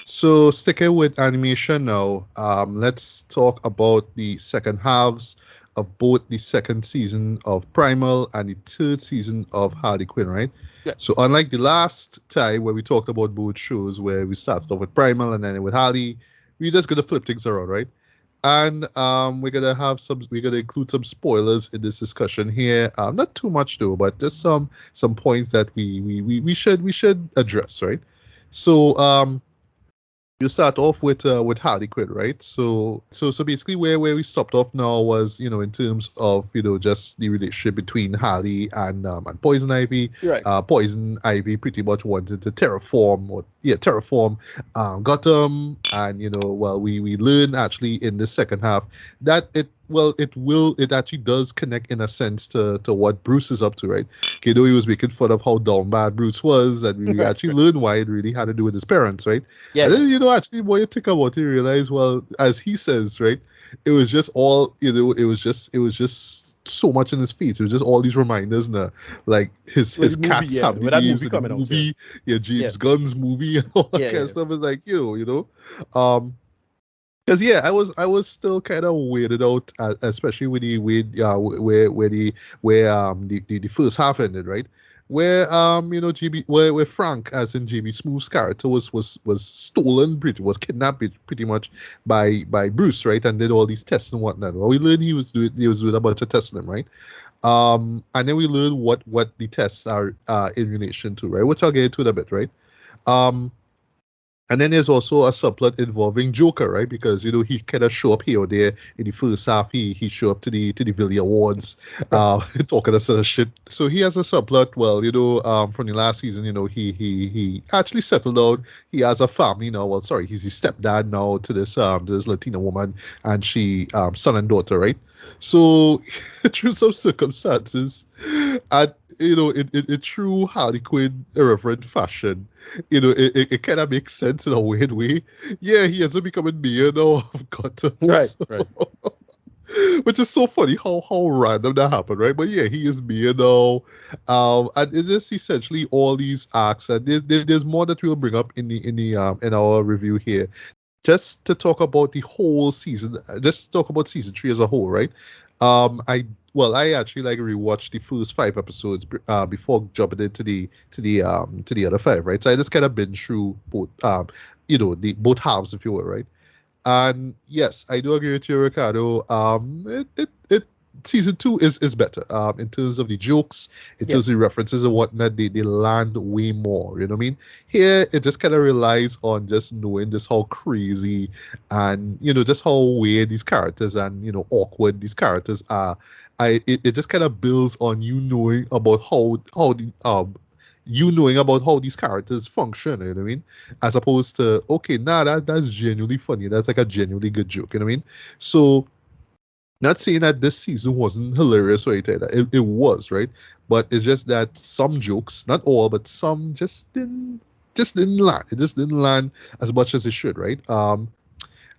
So sticking with animation now, let's talk about the second halves of both the second season of Primal and the third season of Harley Quinn, right? Yeah. So unlike the last time where we talked about both shows, where we started off with Primal and then with Harley, we're just gonna flip things around, right? And we're gonna include some spoilers in this discussion here. Not too much though, but just some points that we should address, right? So you start off with Harley Quinn, right? So basically where we stopped off now was, in terms of, just the relationship between Harley and Poison Ivy. Right. Poison Ivy pretty much wanted to terraform Gotham, and we learn actually in the second half that it actually does connect in a sense to what Bruce is up to, right? Okay, though he was making fun of how down bad Bruce was, and we Right. actually learn why it really had to do with his parents, right? Yeah. And Yeah. then, actually, when you think about it, you realize, well, as he says, right, it was just all, it was just so much in his feet. It was just all these reminders, like his With his the movie, cats yeah. have the With that names movie in the coming out, yeah. movie, yeah, Yeah. James Gunn's movie, and all that Yeah. kind of Yeah. stuff. Is like, um, because yeah, I was still kind of weirded out, especially with the with where the first half ended, right? Where GB where Frank, as in JB Smooth's character, was stolen, was kidnapped pretty much by Bruce, right? And did all these tests and whatnot. Well, we learned he was doing a bunch of testing, right? And then we learn what the tests are in relation to, right? Which I'll get into in a bit, right? Um, and then there's also a subplot involving Joker, right? Because he kind of show up here or there in the first half. He show up to the Villy Awards, Right. talking that sort of shit. So he has a subplot. Well, from the last season, he actually settled down. He has a family now. Well, sorry, he's the stepdad now to this Latina woman, and she son and daughter, right? So through some circumstances, and in true Harley Quinn irreverent fashion, it kind of makes sense in a weird way. Yeah, he ends up becoming mayor now of Gotham. Right. Right. Which is so funny how random that happened, right? But yeah, he is mayor now. And it is essentially all these arcs, and there's more that we'll bring up in our review here. Just to talk about the whole season, just to talk about season three as a whole, right? I actually like rewatched the first 5 episodes before jumping into the other five, right? So I just kind of been through both the both halves, if you will, right? And yes, I do agree with you, Ricardo. It season two is better. In terms of the jokes, in Yeah. terms of the references and whatnot, they land way more. You know what I mean? Here, it just kind of relies on just knowing just how crazy and just how weird these characters and awkward these characters are. It just kind of builds on knowing about how these characters function, you know what I mean? As opposed to, okay, nah, that's genuinely funny. That's like a genuinely good joke, you know what I mean? So, not saying that this season wasn't hilarious or anything like that. It was, right? But it's just that some jokes, not all, but some just didn't land. It just didn't land as much as it should, right? And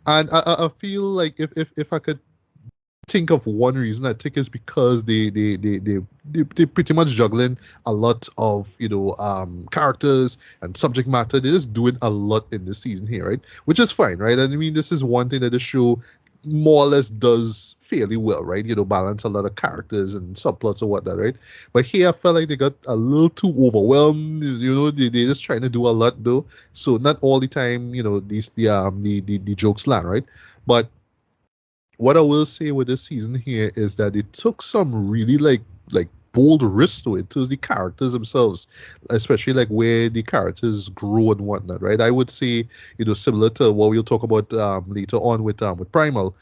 I feel like if I could think of one reason, I think is because they pretty much juggling a lot of characters and subject matter. They're just doing a lot in this season here, right? Which is fine, right? And I mean, this is one thing that the show more or less does fairly well, right? Balance a lot of characters and subplots or whatnot, right? But here I felt like they got a little too overwhelmed. They're just trying to do a lot though. So not all the time, the jokes land, right? But what I will say with this season here is that it took some really like bold risks to it to the characters themselves, especially like where the characters grow and whatnot, right? I would say, similar to what we'll talk about later on with Primal.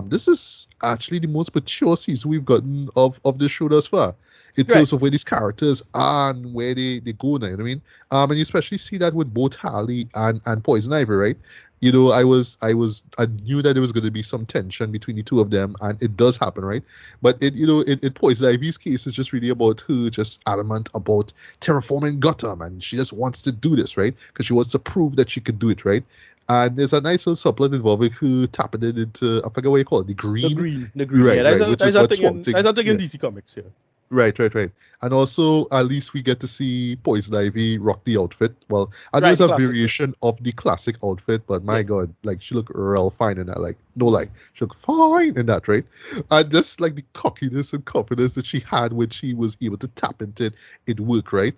This is actually the most mature season we've gotten of the show thus far. In Right. terms of where these characters are and where they go now, you know what I mean? And you especially see that with both Harley and Poison Ivy, right? I knew that there was going to be some tension between the two of them, and it does happen, right? But it Poison Ivy's case is just really about her just adamant about terraforming Gotham, and she just wants to do this, right? Because she wants to prove that she could do it, right? And there's a nice little subplot involving her tapping it into, I forget what you call it, the green, The green. Yeah. right, which is That's a what thing Swamp in Thing, that's a thing yeah. in DC Comics. Yeah. Right. And also, at least we get to see Poison Ivy rock the outfit. Well, I know Right, it's the a classic. variation of the classic outfit, but Yeah. my God, like she looked real fine in that. Like, no lie, she looked fine in that, right? And just like the cockiness and confidence that she had when she was able to tap into it, it worked, right?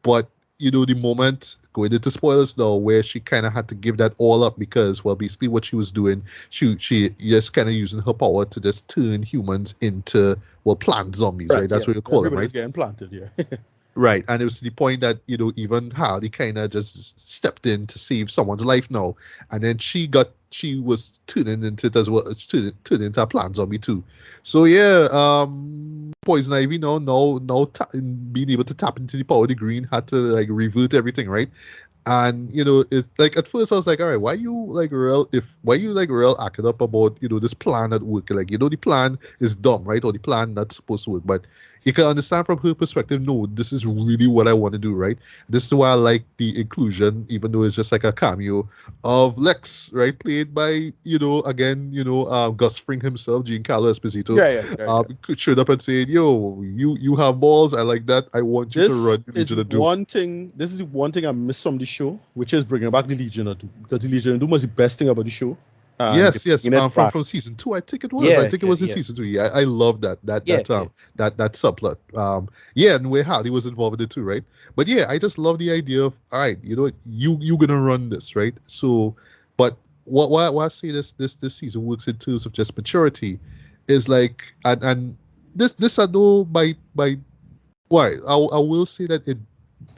But the moment going into spoilers now, where she kind of had to give that all up because, well, basically what she was doing, she just kind of using her power to just turn humans into, well, plant zombies, Right, right? yeah. That's what you call them, Everybody right? was getting planted, yeah. Right, and it was to the point that even Harley kind of just stepped in to save someone's life now, and then she was turning into it as well, turning into a plant zombie too. So yeah, Poison Ivy now being able to tap into the power of the green had to like revert everything, right? And it's like at first I was like, all right, why you like real acting up about this plan at work? Like the plan is dumb, right? Or the plan not supposed to work. But you can understand from her perspective, no, this is really what I want to do, right? This is why I like the inclusion, even though it's just like a cameo of Lex, right? Played by, again, Gus Fring himself, Giancarlo Esposito. Yeah. Showed up and said, yo, you have balls, I like that. I want you to run the Legion of Doom. This is one thing I miss from the show, which is bringing back the Legion of Doom. Because the Legion of Doom was the best thing about the show. And Yes, bringing it from back. season 2, I think it was. I Yeah, think it yeah, was in yeah. season 2. Yeah, I love Yeah, yeah. that subplot. Yeah, and where Harley was involved in it too, right? But yeah, I just love the idea of, all right, you know what, you gonna run this, right? So, but why I say this season works in terms of just maturity is like, and this I know by why I will say that it,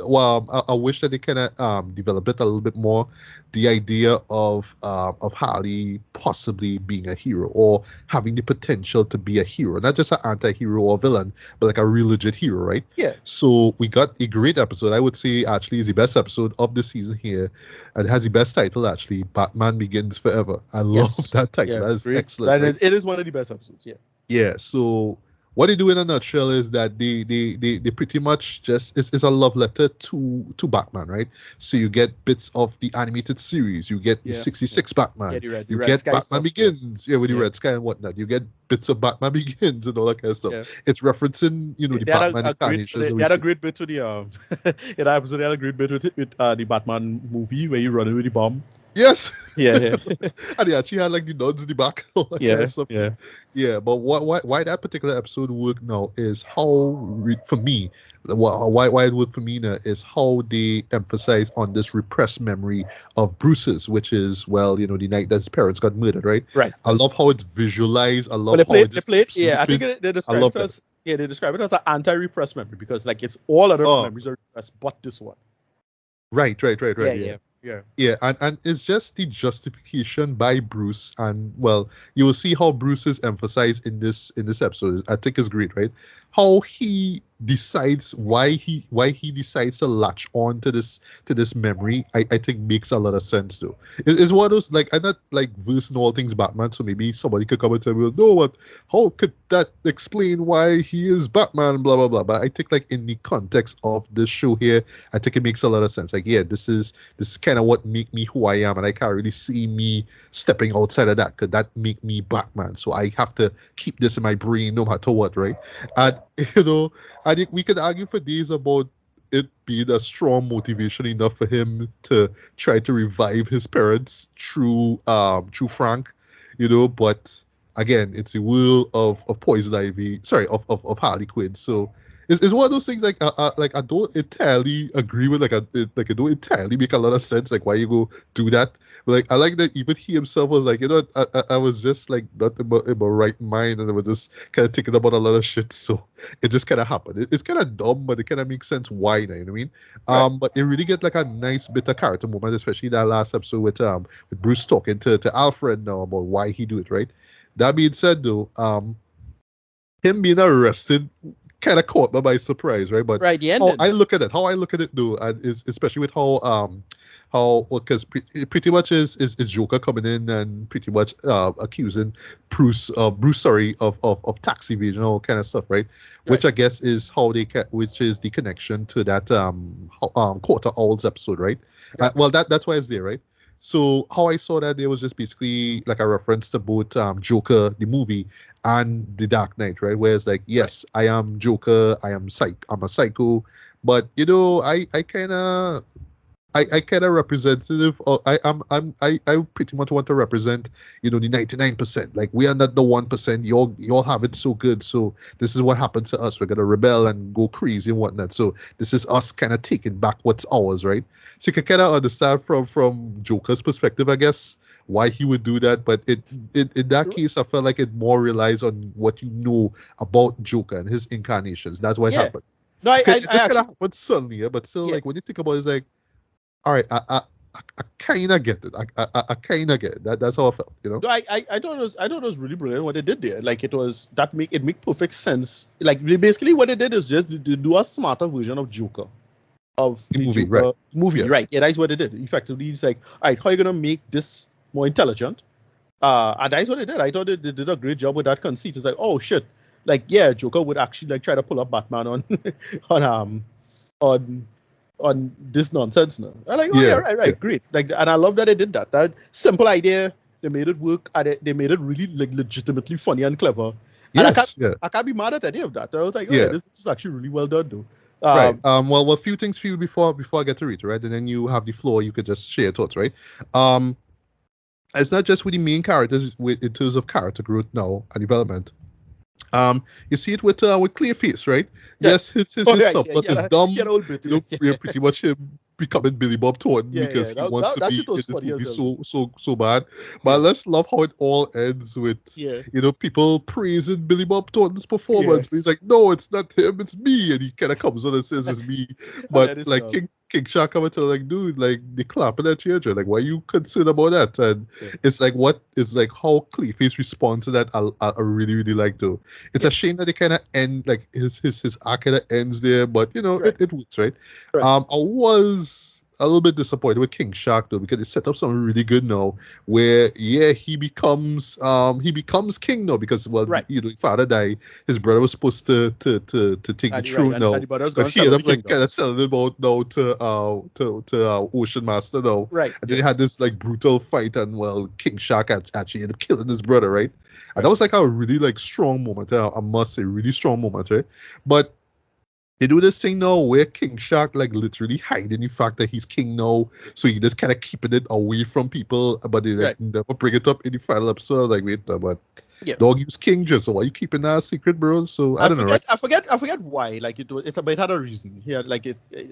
well, I wish that they kind of develop it a little bit more. The idea of Harley possibly being a hero or having the potential to be a hero, not just an anti-hero or villain, but like a real legit hero, right? Yeah. So we got a great episode. I would say actually is the best episode of the season here, and it has the best title actually. Batman Begins Forever. I love Yes. that title. Yeah. That is Great. excellent, right? It is one of the best episodes, yeah. Yeah, so what they do in a nutshell is that they pretty much just it's a love letter to Batman, right? So you get bits of the animated series, you get the Yeah. 66 Yeah, Batman, the you Red get Sky Batman stuff. Yeah. Begins, yeah, with the Yeah. Red Sky and whatnot. You get bits of Batman Begins and all that kind of stuff. Yeah. It's referencing, the They had Batman a great incarnations that they we had a see. great bit to the in that episode they had a great bit with the Batman movie where you run with the bomb. Yes. Yeah. And they actually had like the nods in the back, all that kind Yeah. of stuff. Yeah. Yeah, but why that particular episode worked now is for me, why it worked for me now is how they emphasize on this repressed memory of Bruce's, which is, well, the night that his parents got murdered, right? Right. I love how it's visualized. I love But how it they just played, keeps yeah, I looping. think they I describe love it that. as they describe it as an anti-repressed memory because like it's all other Oh, memories are repressed but this one. right. Yeah, Yeah. yeah. Yeah, and it's just the justification by Bruce, and well, you will see how Bruce is emphasized in this episode. I think is great, right? How he decides why he decides to latch on to this memory. I think makes a lot of sense though. It's one of those, like, I'm not like versed in all things Batman, so maybe somebody could come and tell me, well, no, what? How could that explain why he is Batman? Blah blah blah. But I think like in the context of this show here, I think it makes a lot of sense. Like, yeah, this is kind of what make me who I am, and I can't really see me stepping outside of that because that make me Batman. So I have to keep this in my brain no matter what, right? And I think we could argue for days about it being a strong motivation enough for him to try to revive his parents through Frank, but again, it's the will of Poison Ivy, sorry, of Harley Quinn. So it's one of those things like I don't entirely agree with, like I don't entirely make a lot of sense like why you go do that. But like I like that even he himself was like, I was just like not in my right mind, and I was just kind of thinking about a lot of shit. So it just kind of happened. It's kind of dumb, but it kind of makes sense why now. You know what I mean? Right. But it really get like a nice bit of character moment, especially that last episode with Bruce talking to Alfred now about why he do it. Right. That being said, though, him being arrested kind of caught me by surprise, right? But Right, the how ending. I look at it, though, and is especially with how because pretty much is Joker coming in and pretty much accusing Bruce, sorry, of tax evasion, all kind of stuff, right? Which I guess is how which is the connection to that Quarter Owls episode, right? Yeah. Well, that's why it's there, right? So how I saw that there was just basically like a reference to both Joker the movie and The Dark Knight, right? Where it's like, yes, I am Joker, I'm a psycho, but I kind of representative. Or I pretty much want to represent, the 99%. Like we are not the 1%. Y'all have it so good. So this is what happened to us. We're gonna rebel and go crazy and whatnot. So this is us kind of taking back what's ours, right? So you can kind of understand from Joker's perspective, I guess, why he would do that. But in that case, I felt like it more relies on what you know about Joker and his incarnations. That's what happened. No, it just kind of happened suddenly, yeah, but still, like when you think about it, it's like, all right, I kind of get it. I kind of get it. That's how I felt, No, I thought it was really brilliant what they did there. Like it make perfect sense. Like basically what they did is just to do a smarter version of Joker, of the movie, Joker right? Movie, Yeah. right? Yeah, that's what they did. Effectively, it's like, all right, how are you gonna make this more intelligent? And that's what they did. I thought they did a great job with that conceit. It's like, oh shit, like yeah, Joker would actually like try to pull up Batman on this nonsense now. I'm like, oh yeah, right, great. Like, and I love that they did that. That simple idea, they made it work, and they made it really like legitimately funny and clever. Yes, and I can't be mad at any of that. I was like, oh yeah, this is actually really well done, though. Right. Well, a few things for you before I get to Rita, right? And then you have the floor. You could just share your thoughts, right? It's not just with the main characters in terms of character growth now and development. You see it with Clearface, right? Yeah. Yes, his subplot is dumb. Pretty much him becoming Billy Bob Thornton because he wants to be in this movie so bad. But let's love how it all ends with people praising Billy Bob Thornton's performance. But he's like, no, it's not him, it's me, and he kind of comes on and says it's me. But like King Shark coming to like, dude, like they clapping at you, like why are you concerned about that? And it's like how Clearface responds to that. I really really like though. It's a shame that they kind of end like his arc kind of ends there, but it works, right? I was a little bit disappointed with King Shark though because it set up something really good now where he becomes king now because his father died, his brother was supposed to take the throne now, but he ended up like kind of selling him out now to Ocean Master now, right? And they had this like brutal fight and King Shark actually ended up killing his brother, right? And that was like a really like strong moment. I must say, really strong moment, right? But they do this thing now where King Shark like literally hiding the fact that he's king now, so he just kind of keeping it away from people, but they like never bring it up in the final episode. Like, wait, but dog, he's king just, so why you keeping that secret, bro? So I don't know, right? I forget why. Like but it had a reason. Yeah, like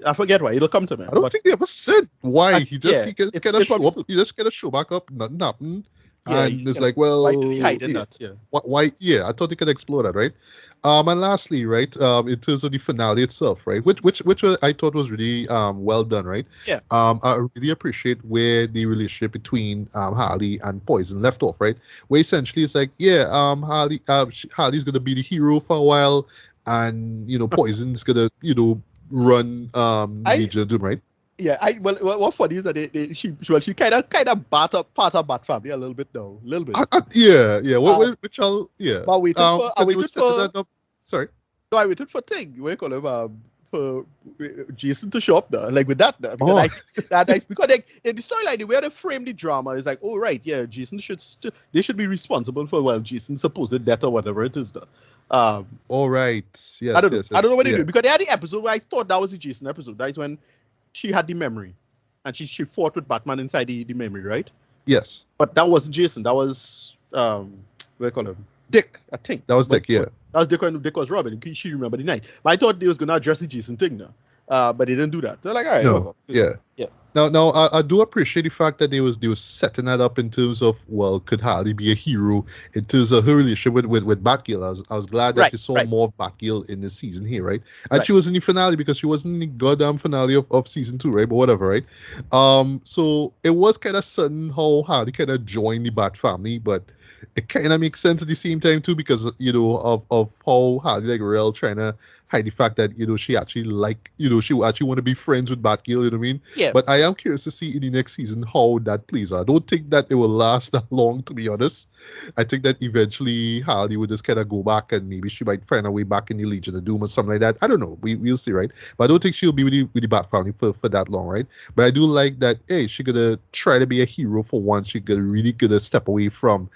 I forget why. It'll come to me. I don't think they ever said why. He just kind of show up. He just kind of show back up. Nothing happened. Yeah, and it's like, well, why is he hiding that? Yeah. Why? Yeah, I thought they could explore that, right? And lastly, right, in terms of the finale itself, right, which I thought was really well done, right? Yeah. I really appreciate where the relationship between Harley and Poison left off, right? Where essentially it's like, Harley's gonna be the hero for a while, and Poison's gonna run Legion of Doom, right? Yeah, what funny is that she kind of part of Bat Family a little bit now, a little bit. Which I'll But I waited for. Sorry. No, I waited for for Jason to show up there, like with that there, because because in the storyline the way they frame the drama is like, oh right, yeah, Jason they should be responsible for Jason's supposed death or whatever it is there. All right. Yes. I don't know what they do because they had the episode where I thought that was the Jason episode. That's when she had the memory, and she fought with Batman inside the memory, right? Yes. But that wasn't Jason. That was what do you call him? Dick, I think. That was Dick, yeah. That was Dick when Dick was Robin. She remembered the night. But I thought they was gonna address the Jason thing now. But they didn't do that. They're like, all right. No. Yeah. Now, I do appreciate the fact that they was setting that up in terms of, could Harley be a hero in terms of her relationship with Batgirl. I was glad that you saw more of Batgirl in this season here, right? And she was in the finale because she wasn't in the goddamn finale of season 2, right? But whatever, right? So it was kind of sudden how Harley kind of joined the Bat family, but it kind of makes sense at the same time too because of how Harley like real trying to hide the fact that she actually she actually want to be friends with Batgirl. You know what I mean? Yeah. But I am curious to see in the next season how that plays out. I don't think that it will last that long, to be honest. I think that eventually Harley would just kind of go back and maybe she might find a way back in the Legion of Doom or something like that. I don't know. We'll see, right? But I don't think she'll be with the Bat family for that long, right? But I do like that. Hey, she gonna try to be a hero for once. She gonna step away from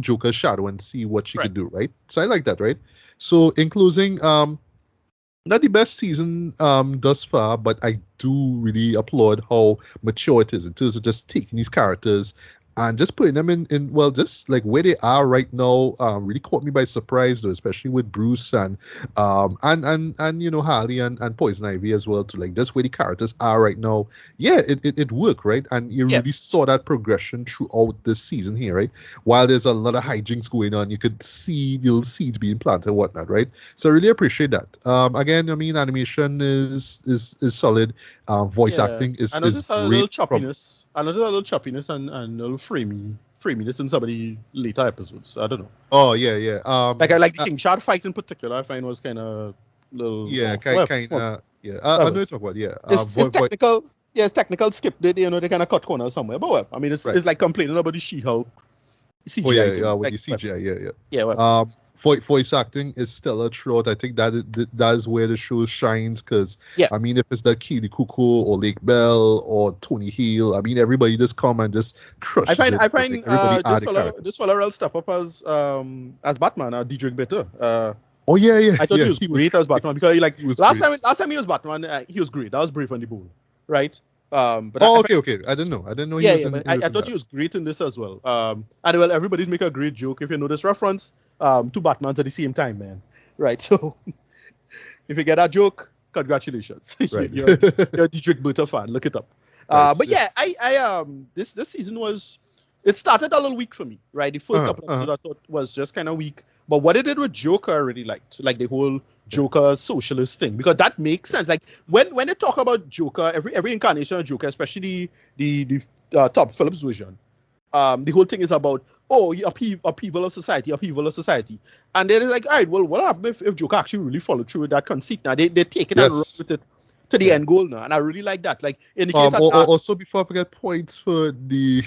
Joker's shadow and see what she could do, right? So I like that, right? So in closing, not the best season thus far, but I do really applaud how mature it is in terms of just taking these characters and just putting them in just like where they are right now. Really caught me by surprise though, especially with Bruce and Harley and Poison Ivy as well, to like just where the characters are right now. Yeah, it worked, right? And you really saw that progression throughout this season here, right? While there's a lot of hijinks going on, you could see little seeds being planted and whatnot, right? So I really appreciate that. Again, I mean, animation is solid. Voice acting is I noticed a little great. choppiness. I noticed a little choppiness and a little framiness in some of the later episodes. I don't know. Oh yeah. Like I like the King Shark fight in particular. I find was kind of little. Yeah, kind of. Yeah, I know it's about It's technical. Yeah, it's technical. Skip they kind of cut corners somewhere. But well, I mean, it's like complaining about the She-Hulk CGI. Oh yeah, with the CGI. Yeah. Well. Voice acting is stellar throughout. I think that is where the show shines. Because I mean, if it's that Keely Cuckoo or Lake Bell or Tony Hill, I mean, everybody just come and just crush. I find this fellow stuff up as Batman, Diedrich Bader. Oh yeah. I thought he was great as Batman because last time he was Batman, he was great. That was Brave and the Bold, right? But okay. I didn't know. But I thought he was great in this as well. And well, everybody's make a great joke if you know this reference. Two Batmans at the same time, man. Right. So if you get that joke, congratulations. Right. you're a Diedrich Bader fan. Look it up. But yeah, I this season it started a little weak for me. Right. The first couple of episodes I thought was just kind of weak. But what it did with Joker, I really liked, like the whole Joker socialist thing, because that makes sense. Like when they talk about Joker, every incarnation of Joker, especially the Todd Phillips version, the whole thing is about upheaval of society, and then it's like, all right, well, what happens if Joker actually really followed through with that conceit? Now they take it and run with it to the end goal now, and I really like that. Like in the case also before I forget, points for the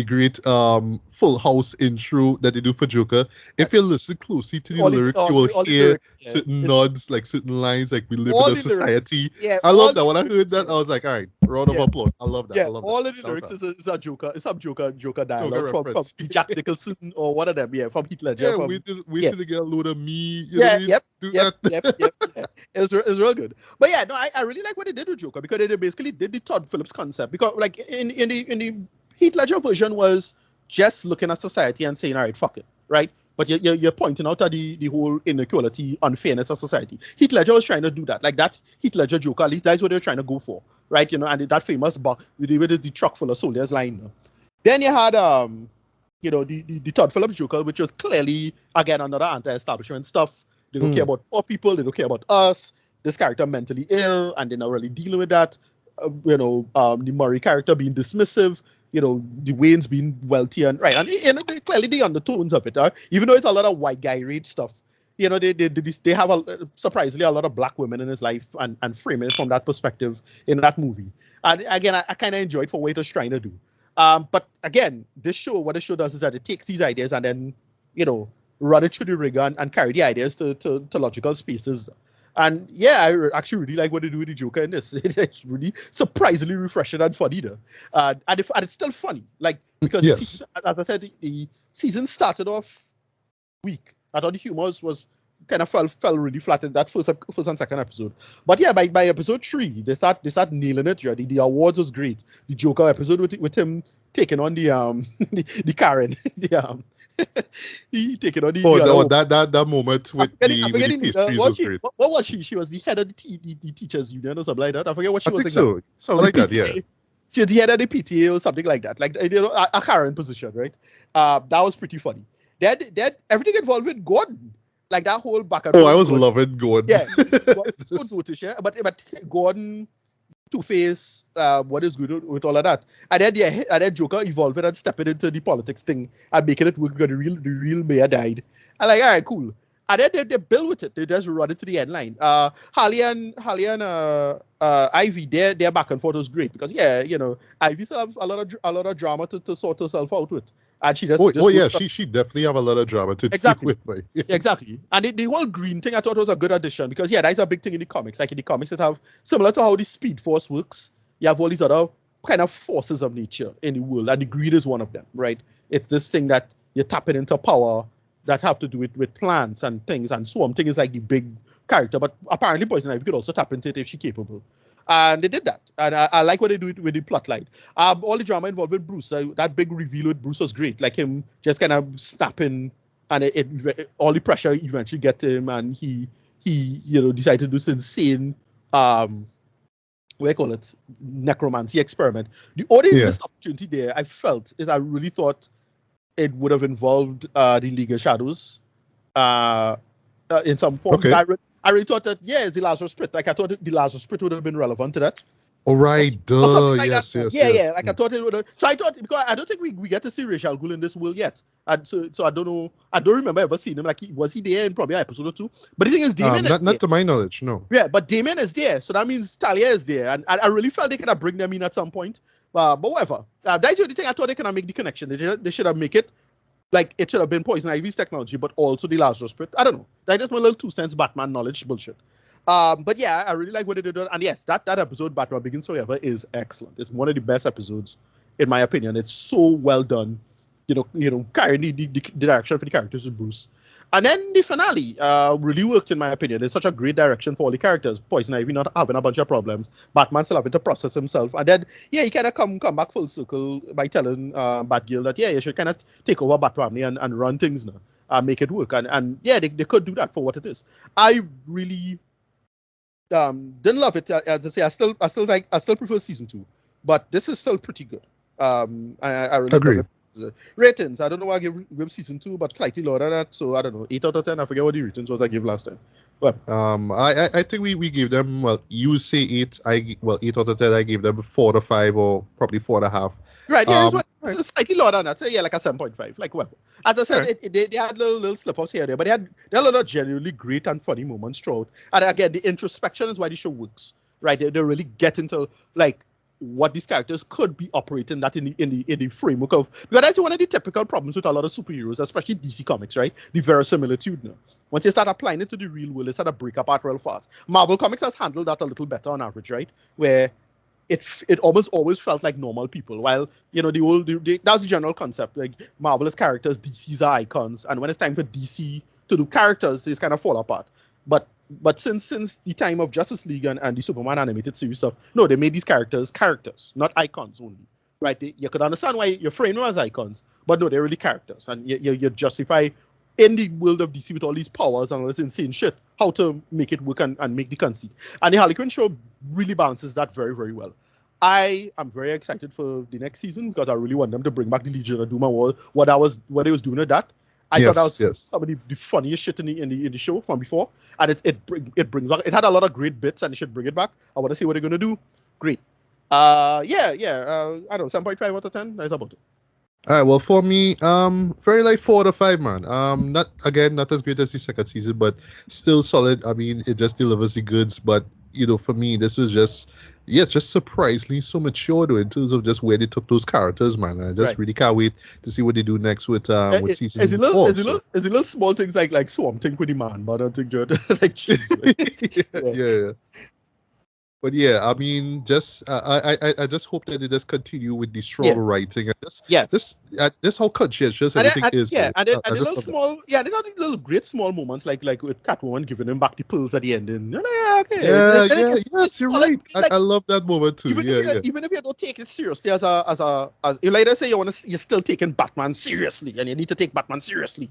great Full House intro that they do for Joker. If you listen closely to the lyrics, you will hear certain nods, like certain lines, like we live in a society. I love that. When I heard that, I was like, all right, round of applause. I love that. Yeah, all of the lyrics is a Joker. It's some Joker dialogue from Jack Nicholson or one of them. Yeah, from Heath Ledger. Yeah, we should get a load of me. Yep. It was real good. But yeah, no, I really like what they did with Joker, because they basically did the Todd Phillips concept. Because like in the Heath Ledger version was just looking at society and saying, all right, fuck it, right? But you're pointing out at the whole inequality, unfairness of society. Heath Ledger was trying to do that. Like that Heath Ledger Joker, at least that's what they're trying to go for, right? And that famous with the truck full of soldiers line. Then you had the Todd Phillips Joker, which was clearly again another anti-establishment stuff. They don't care about poor people. They don't care about us. This character mentally ill, and they're not really dealing with that. The Murray character being dismissive. The Waynes being wealthy and right, and clearly the undertones of it. Even though it's a lot of white guy rage stuff, they have surprisingly a lot of black women in his life, and framing it from that perspective in that movie. And again, I kind of enjoyed for what it was trying to do. But again, what the show does is that it takes these ideas and then run it through the ringer and carry the ideas to logical spaces. And yeah, I actually really like what they do with the Joker in this. It's really surprisingly refreshing and funny though. And it's still funny. Like, because season, as I said, the season started off weak. I thought the humor was kind of fell really flat in that first and second episode. But yeah, by episode 3, they start nailing it. Yeah. The awards was great. The Joker episode with him taking on the the Karen. He taking on the that moment with the pastries was great. What was she? She was the head of the teachers union or something like that. I forget what she was. So something like that, yeah. She was the head of the PTA or something like that. Like a Karen position, right? That was pretty funny. Then everything involved with Gordon. Like that whole back and forth. I was loving Gordon. Yeah. But Gordon, Two-Face, what is good with all of that? And then Joker evolving and stepping into the politics thing and making it work because the real mayor died. And like, all right, cool. And then they build with it. They just run it to the end line. Harley and Ivy, their back and forth was great because Ivy still have a lot of drama to sort herself out with, and she just she definitely have a lot of drama to deal with. Exactly. And the whole green thing I thought was a good addition because that's a big thing in the comics. Like in the comics, it have similar to how the Speed Force works. You have all these other kind of forces of nature in the world, and the green is one of them, right? It's this thing that you're tapping into power that have to do with plants and things, and Swamp Thing is like the big character, but apparently Poison Ivy could also tap into it if she's capable. And they did that, and I like what they do with the plotline. All the drama involved with Bruce, that big reveal with Bruce was great, like him just kind of snapping, and all the pressure eventually get to him, and he decided to do this insane necromancy experiment. The only missed opportunity there I felt is I really thought it would have involved the League of Shadows in some form. Okay. I really thought that, it's the Lazarus Pit. Like, I thought the Lazarus Pit would have been relevant to that. All right, like yes. Like, I thought it would have. So I thought, because I don't think we get to see Ra's al Ghul in this world yet. And so I don't know. I don't remember ever seeing him. Like, was he there in probably an episode or two? But the thing is, Damien is not to my knowledge, no. Yeah, but Damien is there. So that means Talia is there. And I really felt they could have bring them in at some point. But whatever. That's the only thing I thought they could have make the connection. They should have make it like it should have been Poison Ivy's technology, but also the Lazarus Pit. I don't know. That's just my little 2 cents Batman knowledge bullshit. But yeah, I really like what they did. And yes, that episode, Batman Begins Forever, is excellent. It's one of the best episodes, in my opinion. It's so well done. Carrying the direction for the characters with Bruce. And then the finale really worked, in my opinion. It's such a great direction for all the characters. Poison Ivy not having a bunch of problems. Batman still having to process himself. And then, he kind of come back full circle by telling Batgirl that, you should kind of take over Bat-Family and run things now. Make it work. And they could do that for what it is. I really didn't love it. As I say, I still prefer season 2. But this is still pretty good. I really agree. Love it. Ratings, I don't know what I give season 2, but slightly lower than that. So I don't know, 8 out of 10. I forget what the ratings was I gave last time. Well, I think we gave them, you say 8. 8 out of 10. I gave them 4 to 5 or probably 4.5. Right, it's slightly lower than that. So like a 7.5. Like, well, as I said, they had little slip-ups here and there, but they had a lot of genuinely great and funny moments throughout. And again, the introspection is why the show works. Right, they really get into like what these characters could be operating that in the framework of, because that's one of the typical problems with a lot of superheroes, especially DC Comics, right? The verisimilitude now. Once you start applying it to the real world, it start to break apart real fast. Marvel Comics has handled that a little better on average, right? Where it almost always felt like normal people, while that's the general concept. Like Marvel is characters, DC's are icons, and when it's time for DC to do characters, they kind of fall apart. But since the time of Justice League and the Superman animated series stuff, no, they made these characters, not icons only, right? You could understand why you frame them as icons, but no, they're really characters. And you justify, in the world of DC with all these powers and all this insane shit, how to make it work and make the conceit. And the Harley Quinn show really balances that very, very well. I am very excited for the next season because I really want them to bring back the Legion of Doom and what they was doing with that. I thought that was some of the funniest shit in the show from before, and it brings back. It had a lot of great bits, and they should bring it back. I want to see what they're gonna do. Great. I don't know, 7.5 out of 10. That's about it. All right. Well, for me, very like 4 to 5, man. Not as great as the second season, but still solid. I mean, it just delivers the goods. But for me, this was just surprisingly so mature though in terms of just where they took those characters, man. I just really can't wait to see what they do next with season 4. Is it little small things like Swamp Thing with the man, but I don't think like geez, yeah. But yeah, I mean, just I just hope that they just continue with the strong writing and just how conscientious everything is. Yeah, and then there's all these little great small moments like with Catwoman giving him back the pills at the end, and you're like, okay, you're right. I love that moment too. Even if you don't take it seriously as like I say, you're still taking Batman seriously, and you need to take Batman seriously.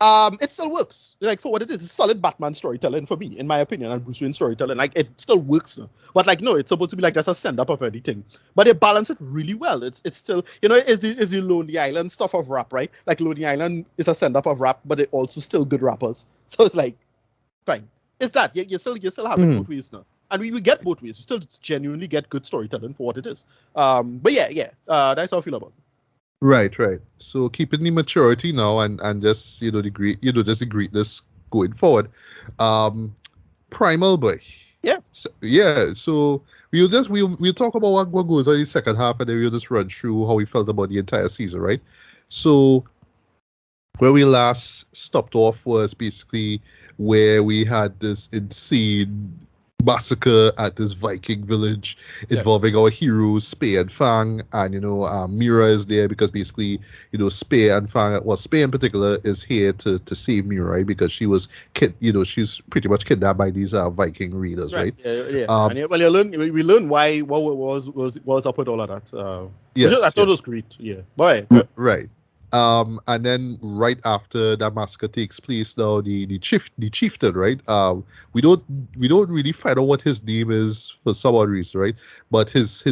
It still works. Like for what it is, it's solid Batman storytelling for me, in my opinion, and Bruce Wayne storytelling. Like it still works now. But like no, it's supposed to be like just a send up of anything. But they balance it really well. It's still is the Lonely Island stuff of rap, right? Like Lonely Island is a send up of rap, but it also still good rappers. So it's like fine. It's that you still have it both ways now. And we get both ways. You still genuinely get good storytelling for what it is. But that's how I feel about it. Right. So keeping the maturity now and just the greatness going forward. Primal boy. Yeah. So we'll talk about what goes on in the second half, and then we'll just run through how we felt about the entire season, right? So where we last stopped off was basically where we had this insane massacre at this Viking village involving our heroes Spear and Fang, and Mira is there because basically Spear and Fang, well, Spear in particular is here to save Mira, right? Because she was she's pretty much kidnapped by these Viking raiders, right? Yeah. We learn why what was up with all of that. I thought it was great. Yeah, boy. Right. And then right after that massacre takes place, now the chieftain, right? We don't really find out what his name is for some odd reason, right? But his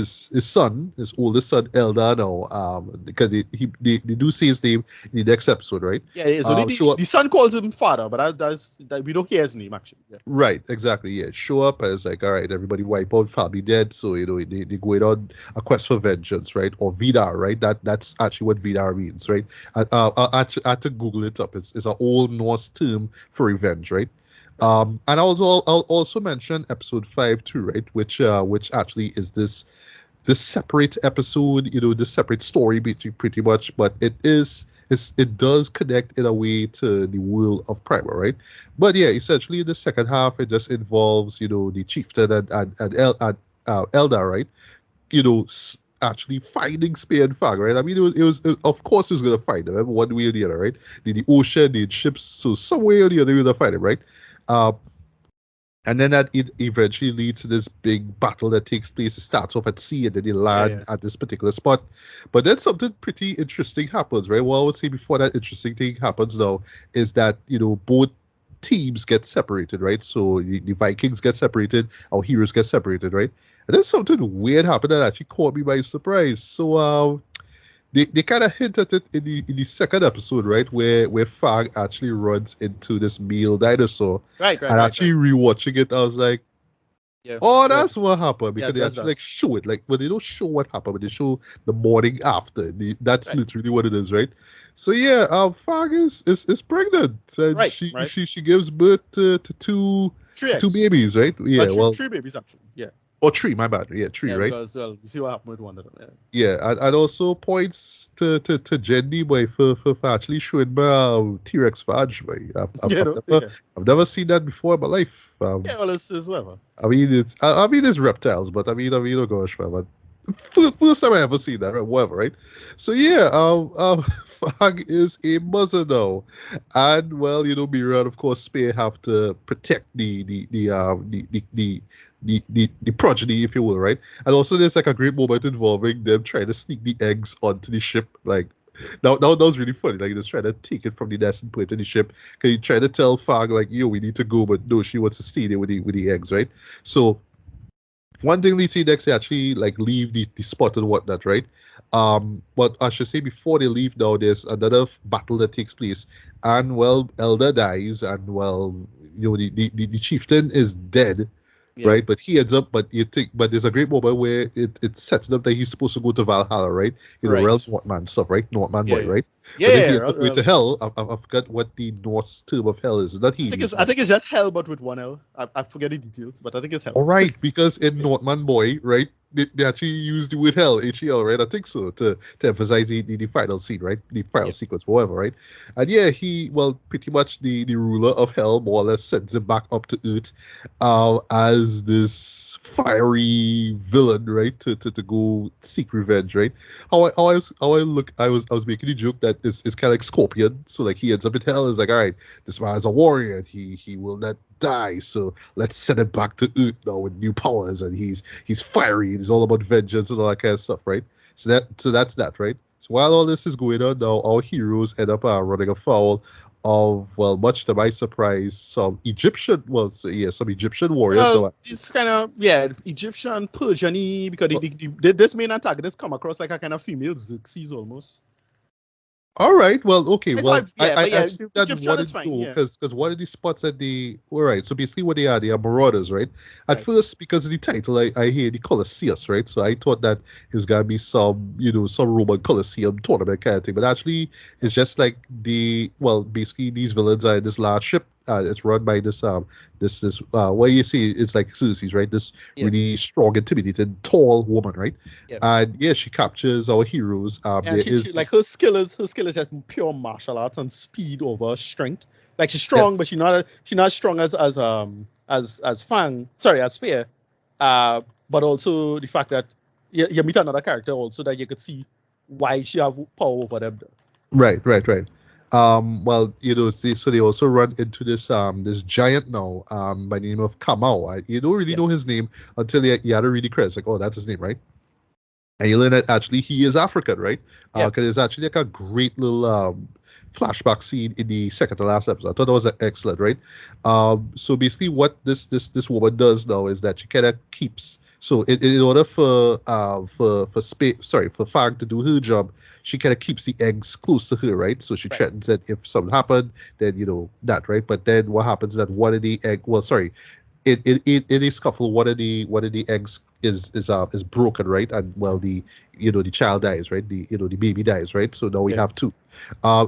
son, his oldest son, Elda, now, because they do say his name in the next episode, right? Yeah, so the son calls him father, but that we don't hear his name actually. Yeah. Right, exactly. Yeah, show up and it's like, all right, everybody wipe out, family dead. So they going on a quest for vengeance, right? Or Vidar, right? That's actually what Vidar means, right? I had to Google it up. It's an Old Norse term for revenge, right? And I'll also mention episode 5 too, right? Which actually is this separate episode, this separate story between pretty much, but it does connect in a way to the world of Primal, right? But yeah, essentially in the second half, it just involves the chieftain and Eldar, right? Actually finding Spear and Fang, right? I mean, it was of course he was gonna find them, one way or the other, right? The ocean, the ships, so some way or the other, he was gonna find them, right? And then it eventually leads to this big battle that takes place. It starts off at sea and then they land at this particular spot. But then something pretty interesting happens, right? What I would say before that interesting thing happens now is that, both teams get separated, right? So the Vikings get separated, our heroes get separated, right? And then something weird happened that actually caught me by surprise. So they kind of hint at it in the second episode, right? Where Fang actually runs into this male dinosaur. Right. And actually rewatching it, I was like, that's what happened. Because they actually show it. But they don't show what happened, but they show the morning after. That's literally what it is, right? So yeah, Fang is pregnant. And she gives birth to two babies, right? Yeah, three babies actually. Yeah. Or 3, my bad. Yeah, 3, right? Because, we see what happened with one of them. Yeah, and also points to Jenny, boy, for actually showing my T-Rex badge, boy. I've never seen that before in my life. It's whatever. I mean, it's reptiles, but I mean, oh gosh, man. But first time I ever seen that, right? Whatever, right? So yeah, Fang is a mother now, and Mira and of course Spear have to protect the progeny, if you will, right? And also there's like a great moment involving them trying to sneak the eggs onto the ship. Like that was really funny. Like just trying to take it from the nest and put it in the ship. Cause you try to tell Fang like, we need to go, but no, she wants to stay there with the eggs, right? So one thing they see next, they actually like leave the spot and whatnot, right? But I should say before they leave now, there's another battle that takes place, and Elder dies, and the chieftain is dead. Yeah. Right, but he ends up. But there's a great moment where it sets it up that he's supposed to go to Valhalla, right? Realms Northman stuff, right? Northman boy, right? Yeah, but then he ends up going to hell. I forgot what the Norse term of hell is. Not he. I think it's just hell, but with one L. I forget the details, but I think it's hell. All right, because in Northman boy, right, they actually used the word hell, HEL, right? I think so, to emphasize the final scene, right? The final sequence, whatever, right? And yeah, pretty much the ruler of hell more or less sends him back up to Earth as this fiery villain, right? To go seek revenge, right? I was making the joke that it's kind of like Scorpion. So like he ends up in hell, is like, all right, this man is a warrior, and he will not die, so let's send him back to Earth now with new powers, and he's fiery, and he's all about vengeance and all that kind of stuff, right? So that's that, right? So while all this is going on now, our heroes end up running afoul of, much to my surprise, some Egyptian warriors. It's kind of Egyptian, Persian-y, because this main antagonist come across like a kind of female Xerxes almost. All right. Well, okay. I see that because one of the spots that all right. So basically, what they are marauders, right? At first, because of the title, I hear the Colosseum, right? So I thought that it was gonna be some Roman Colosseum tournament kind of thing, but actually, it's just like basically these villains are in this large ship, It's run by this what you see, it's like Cersei's, right? This Yeah. really strong, intimidating, tall woman, right? Yeah. And yeah, she captures our heroes. And There is she like her skill is just pure martial arts and speed over strength. Like she's yes, strong, but she's not as strong as Fang. Sorry, as Spear. But also the fact that you meet another character also that you could see why she have power over them. right, right, right. Well, so they also run into this giant now, by the name of Kamau. You don't really Yeah. know his name until you had to read the credits. Like, oh, that's his name, right? And you learn that actually he is African, right? Yeah. Because there's actually like a great little flashback scene in the second to last episode. I thought that was excellent, right? So basically, what this woman does now is that she kind of keeps. So in order for Fang to do her job, she kind of keeps the eggs close to her, right? So she Right. threatens that if something happened, then that, right? But then what happens is that one of the egg, well, sorry, in a scuffle, one of the eggs is broken, right? And well, the child dies, right? The baby dies, right? So now we Yeah. have two.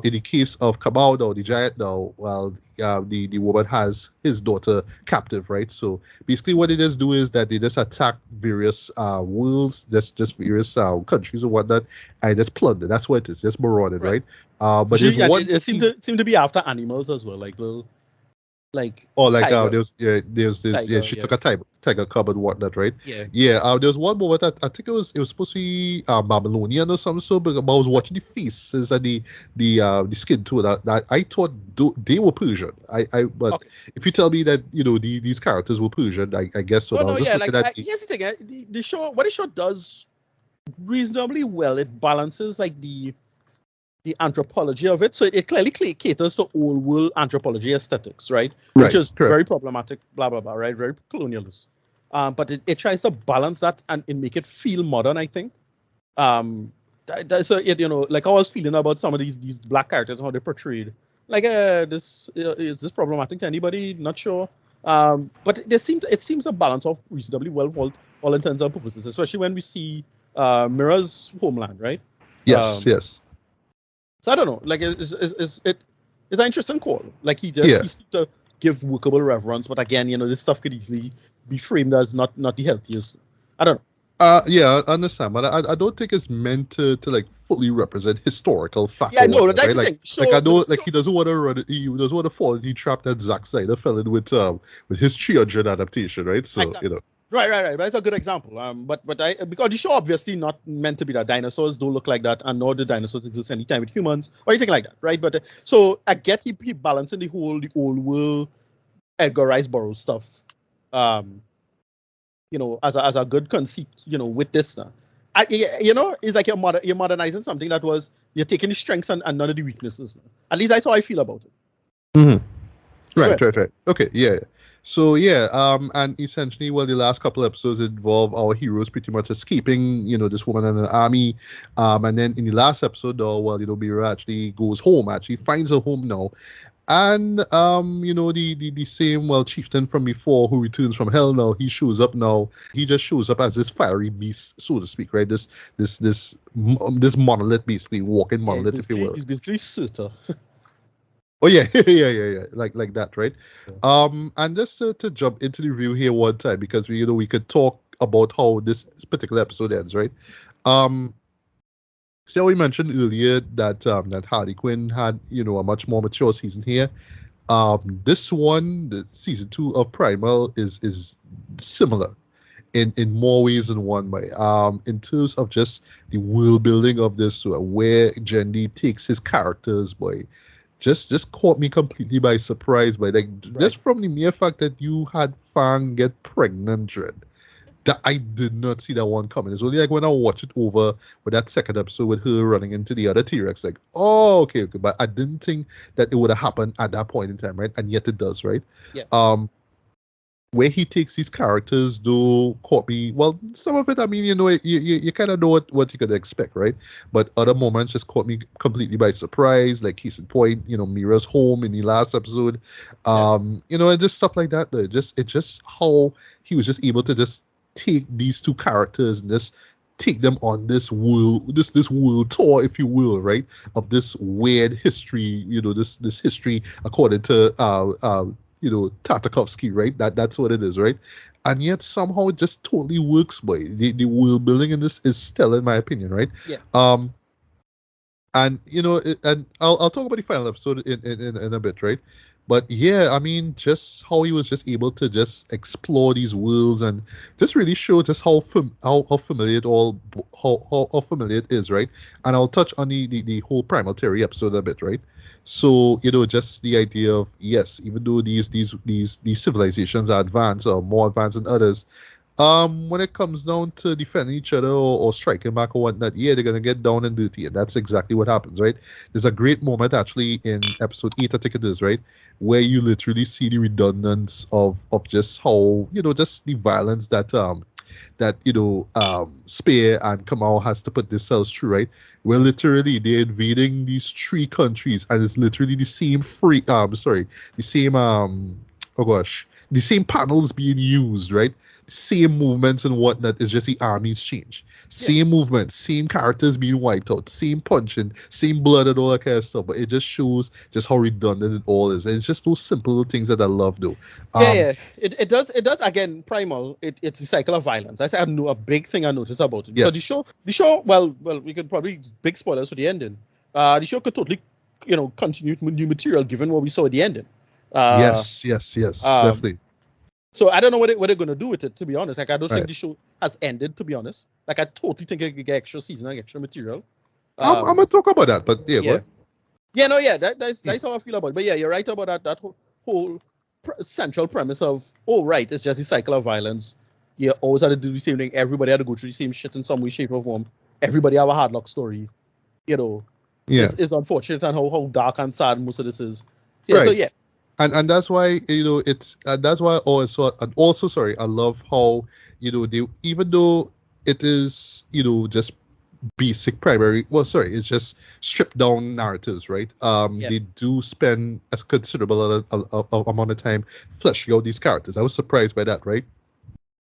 In the case of Kamau now, the giant now, well, the woman has his daughter captive, right? So basically, what they just do is that they just attack various worlds, just various countries or whatnot, and just plunder. That's what it is, just marauding, Right. right? But there's one. It seemed to be after animals as well, like little like Oh, like tiger. there's this Tiger, she yeah. took a tiger cub and whatnot, right? Yeah. Yeah. There's one moment that I think it was supposed to be Babylonian or something. So, but I was watching the faces and the skin too. That I thought they were Persian. But Okay. if you tell me that these characters were Persian, I guess so. Oh Now, I no, was just yeah. looking Like at here's the thing. The show, what the show does reasonably well, it balances like the anthropology of it. So it clearly caters to old world anthropology aesthetics, right? Right, Which is correct. very problematic, blah, blah, blah, right? Very colonialist. But it tries to balance that and make it feel modern, I think. So, like I was feeling about some of these black characters, how they're portrayed. Like, is this problematic to anybody? Not sure. But it seems to balance off reasonably well for all intents and purposes, especially when we see Mira's homeland, right? Yes, yes. So I don't know. Like it's an interesting call. Like he Yeah. seems to give workable reference, but again, this stuff could easily be framed as not the healthiest. I don't know. Yeah, I understand, but I don't think it's meant to like fully represent historical fact. Yeah, or no, whatnot, that's right? the Like, thing. So, like I know, like he doesn't want to run. He doesn't want to fall in the trap that Zack Snyder fell in with his children adaptation, right? So Exactly. Right. That's a good example. But because the show obviously not meant to be that dinosaurs don't look like that, and nor do dinosaurs exist anytime with humans or anything like that, right? But so I get he balancing the old world Edgar Rice Burroughs stuff, as a good conceit, with this now. It's like you're modernizing something that was you're taking the strengths and none of the weaknesses. Now. At least that's how I feel about it. Mm-hmm. Right. Okay, yeah. So yeah, and essentially, well, the last couple episodes involve our heroes pretty much escaping, this woman and an army, and then in the last episode, though, well, Mira actually goes home, actually finds her home now, and the same chieftain from before who returns from hell now, he shows up now. He just shows up as this fiery beast, so to speak, right? This monolith, basically walking monolith, if you will. He's basically Surtur. Oh yeah, yeah, like that, right? Yeah. And just to jump into the review here one time because we could talk about how this particular episode ends, right? So we mentioned earlier that that Harley Quinn had a much more mature season here. This one, the season 2 of Primal, is similar in more ways than one way. In terms of just the world building of this, where Jendi takes his characters, boy. Just caught me completely by surprise just from the mere fact that you had Fang get pregnant, Dread. That I did not see that one coming. It's only like when I watch it over with that second episode with her running into the other T-Rex, like, oh, okay. But I didn't think that it would have happened at that point in time, right? And yet it does, right? Yeah. Where he takes these characters, though, caught me. Well, some of it, I mean, you kind of know what you could expect, right? But other moments just caught me completely by surprise. Like case in point, Mira's home in the last episode, and just stuff like that. It's just how he was just able to just take these two characters and just take them on this world tour, if you will, right? Of this weird history, this history according to Tartakovsky, right? That's what it is, right? And yet somehow it just totally works, boy. The world building in this is stellar, in my opinion, right? Yeah. And and I'll talk about the final episode in a bit, right? But yeah, I mean, just how he was just able to just explore these worlds and just really show just how familiar how familiar it is, right? And I'll touch on the whole Primal Theory episode a bit, right? So just the idea of, yes, even though these civilizations are advanced or more advanced than others, when it comes down to defending each other or striking back or whatnot, yeah, they're gonna get down and dirty, and that's exactly what happens, right? There's a great moment actually in episode 8, I think it is, right, where you literally see the redundance of just how just the violence that Spear and Kamal has to put themselves through, right? Where literally they're invading these 3 countries, and it's literally the same the same the same panels being used, right? Same movements and whatnot. It's just the armies change. Same movements, same characters being wiped out, same punching, same blood and all that kind of stuff. But it just shows just how redundant it all is. And it's just those simple little things that I love, though. It does again. Primal. It's a cycle of violence. I know a big thing I noticed about it. Yes. So the show. Well, we could probably big spoilers for the ending. The show could totally, continue new material given what we saw at the ending. Yes, definitely. So I don't know what they're going to do with it, to be honest. Like, I don't think the show has ended, to be honest. Like, I totally think it could get extra season and extra material. I'm going to talk about that, but yeah. That's how I feel about it. But yeah, you're right about that whole central premise of, it's just a cycle of violence. You always had to do the same thing. Everybody had to go through the same shit in some way, shape, or form. Everybody have a hard luck story. It's unfortunate and how dark and sad most of this is. Yeah, right. So yeah. And that's why that's why also sorry, I love how they, even though it is just basic primary, it's just stripped down narratives, right? They do spend a considerable amount of time fleshing out these characters. I was surprised by that, right?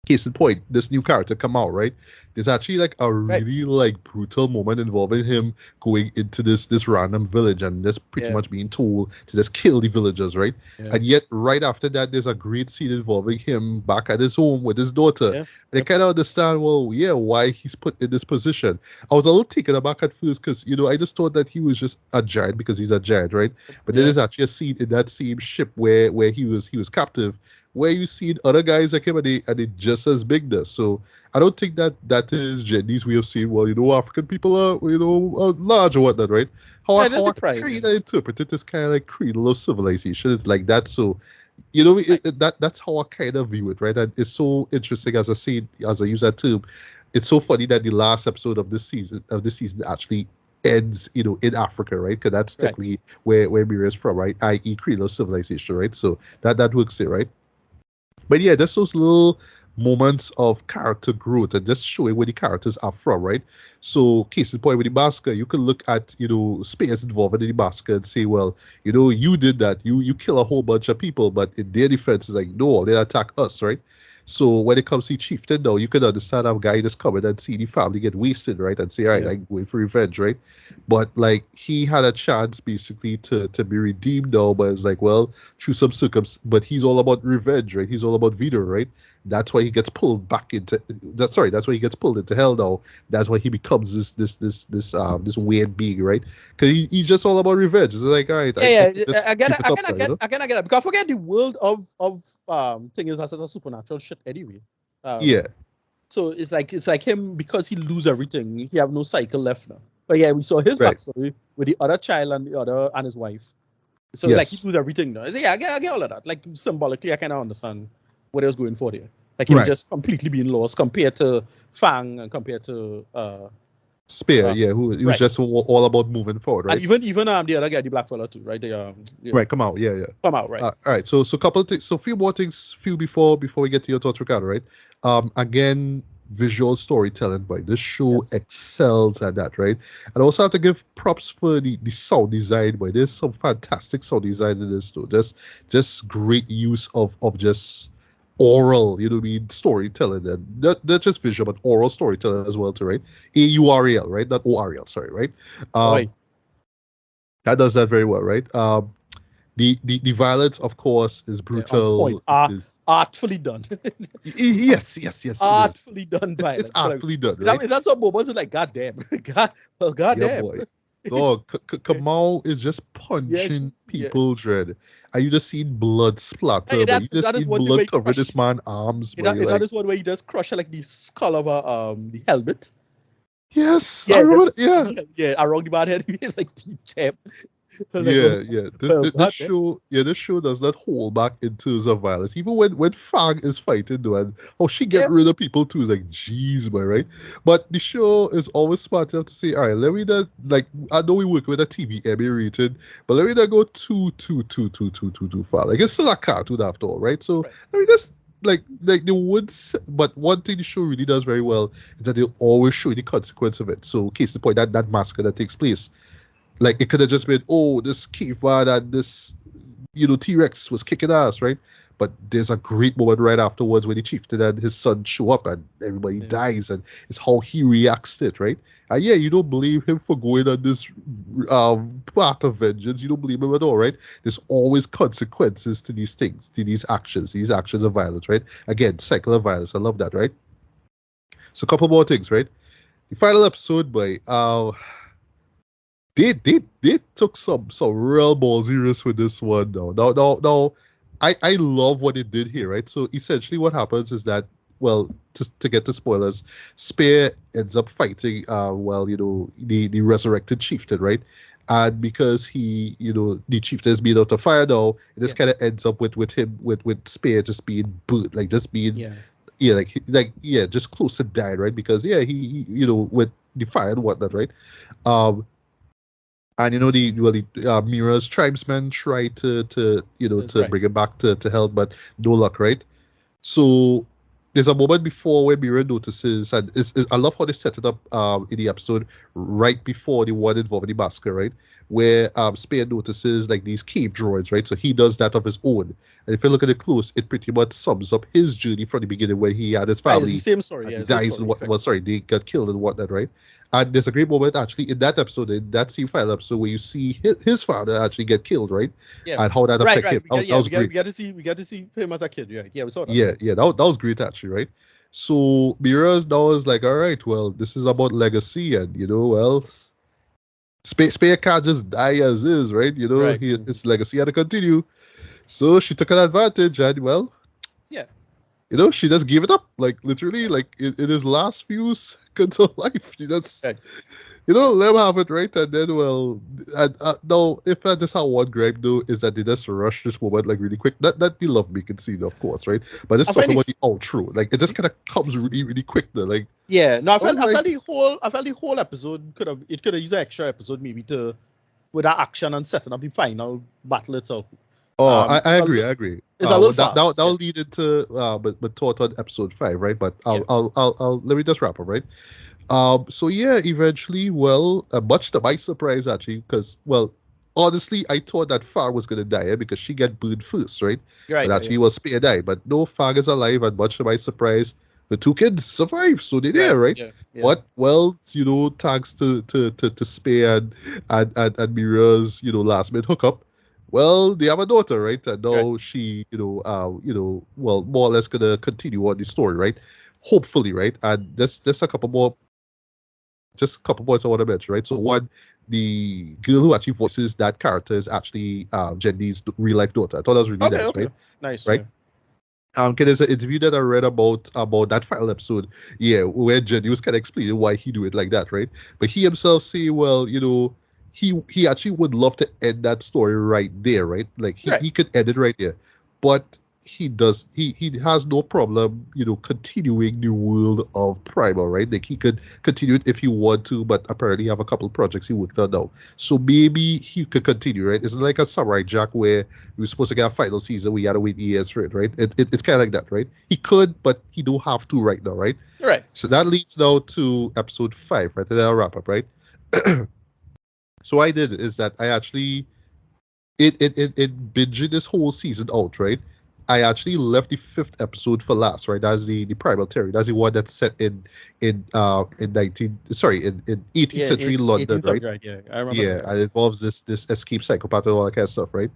Case in point, this new character come out, right? There's actually like a really like brutal moment involving him going into this random village and just pretty much being told to just kill the villagers, right? And yet right after that, there's a great scene involving him back at his home with his daughter. And I kind of understand, why he's put in this position. I was a little taken aback at first because I just thought that he was just a giant because he's a giant, right? But there's actually a scene in that same ship where he was captive, where you see other guys like him and they just as big there. So I don't think that is Jenny's way of saying, African people are, are large or whatnot, right? How I kind of interpret it is kind of like cradle of civilization. It's like that. So, that's how I kind of view it, right? And it's so interesting, as I use that term. It's so funny that the last episode of this season actually ends, in Africa, right? Because that's technically where Miriam's from, right? I.e. cradle of civilization, right? So that works there, right? But yeah, just those little moments of character growth and just showing where the characters are from, right? So, case in point with the Basker, you can look at, Spears involved in the Basker and say, well, you did that. You kill a whole bunch of people, but in their defense, it's like, no, they attack us, right? So when it comes to Chieftain, though, you can understand how a guy just come in and see the family get wasted, right? And say, all right, I'm going for revenge, right? But like he had a chance basically to be redeemed now, but it's like, well, through some circumstances, but he's all about revenge, right? He's all about Vito, right? That's why he gets pulled back into that's why he gets pulled into hell now. That's why he becomes this weird being, right? Because he's just all about revenge. It's like, all right, I get it. Because I forget the world of thing is as a supernatural shit anyway. So it's like him, because he lose everything, he have no cycle left now. But yeah, we saw his backstory with the other child and his wife. So like he lose everything now. I get all of that. Like symbolically, I kind of understand what he was going for there. Like him just completely being lost compared to Fang and compared to Spear, who was just all about moving forward, right? And even the other guy, the black fella too, right? Right, come out, come out, right? All right, so a couple of things, so a few more things, before we get to your thoughts, Ricardo, right? Again, visual storytelling, right? This show excels at that, right? And I also have to give props for the sound design, boy. There's some fantastic sound design in this too. Just great use of just oral, you know what I mean, storytelling, and not just visual, but oral storytelling as well, too, right? AURL, right? Not ORL, sorry, right? Right. That does that very well, right? The violence, of course, is Yeah, on point. brutal. It is Artfully done. yes, it is. Artfully done violence. It's artfully done, That right? means that's what moments is like, God damn. God Yeah, damn. boy. Dog, Kamal is just Yes, punching yeah. people, dread. And you just seen blood splatter, Hey, but you just that is seen one thing where blood he cover crush. this man's arms, boy. That Like, is one where you just crush like the skull of the helmet. yes, I remember. Yeah, Yeah, around the bad head. It's like champ. yeah. This show does not hold back in terms of violence. Even when Fang is fighting, though, and how she get rid of people too is like, jeez, boy, right? But the show is always smart enough to say, all right, let me not, like, I know we work with a TV Emmy rated, but let me not go too far. Like, it's still a cartoon after all, right? So I mean, that's like they would, but one thing the show really does very well is that they always show you the consequence of it. So, case in point, that massacre that takes place. Like, it could have just been, oh, this caveman and this, T-Rex was kicking ass, right? But there's a great moment right afterwards when the chieftain and his son show up and everybody dies, and it's how he reacts to it, right? And yeah, you don't blame him for going on this path of vengeance. You don't blame him at all, right? There's always consequences to these things, to these actions of violence, right? Again, cycle of violence. I love that, right? So a couple more things, right? The final episode, boy, they took some real ballsy risks with this one though. Now, I love what it did here, right? So essentially what happens is that, well, to get to spoilers, Spear ends up fighting the resurrected chieftain, right? And because he, the chieftain is being out of fire now, it just kind of ends up with him with Spear just being boot, like just being just close to dying, right? Because he with the fire and whatnot, right? And the Mira's tribesmen try to bring him back to health, but no luck, right? So there's a moment before where Mira notices, and I love how they set it up in the episode right before the one involving the massacre, right? Where Spear notices like these cave droids, right? So he does that of his own. And if you look at it close, it pretty much sums up his journey from the beginning where he had his family. It's the same story, he dies and they got killed and whatnot, right? And there's a great moment actually in that episode, in that same final episode, where you see his father actually get killed, right? Yeah. And how that affected him. That was great. We got to see him as a kid, right? Yeah, we saw that. Yeah, that was great actually, right? So Mira's now is like, all right, well, this is about legacy, and Spear can't just die as is, right? His legacy had to continue. So she took an advantage, and she just gave it up, like literally, like in his last few seconds of life, she just, let him have it, right? And then, now, if I just have one gripe though, is that they just rush this moment like really quick. That the love making scene, of course, right? But let's talk about the outro. Like, it just kind of comes really, really quick though. Like, yeah, no, I felt the whole episode could have used an extra episode maybe with that action and setting up the final battle itself. Oh, I agree. It's a little fast. That'll lead into but thought on episode 5, right? But I'll let me just wrap up, right? So yeah, eventually, much to my surprise actually, because honestly, I thought that Far was gonna die because she got burned first, right? Right. But actually, Spear died. But no, Far is alive, and much to my surprise, the two kids survive, so they're there, right? Yeah. But thanks to Spear and Mira's last minute hookup. Well, they have a daughter, right? And now she, more or less gonna continue on the story, right? Hopefully, right? And just a couple more points I want to mention, right? So one, the girl who actually voices that character is actually Jenny's real life daughter. I thought that was really nice, right? Nice, right? Okay, there's an interview that I read about that final episode, where Jenny was kind of explaining why he do it like that, right? But he himself say, he actually would love to end that story right there, right? Like he could end it right there, but he has no problem, continuing the world of Primal, right? Like he could continue it if he want to, but apparently have a couple of projects he worked on now. So maybe he could continue, right? It's like a Samurai Jack where we were supposed to get a final season, we had to wait years for it, right? It's kind of like that, right? He could, but he don't have to right now, right? Right. So that leads now to episode 5, right? And then I'll wrap up, right? So what I did is that I actually it binged this whole season out, right? I actually left the fifth episode for last, right? That's the Primal Theory. That's the one that's set in 18th Yeah, century London, 18th right? century, right? Yeah, I remember that. Yeah, Yeah. and it involves this escape psychopath and all that kind of stuff, right?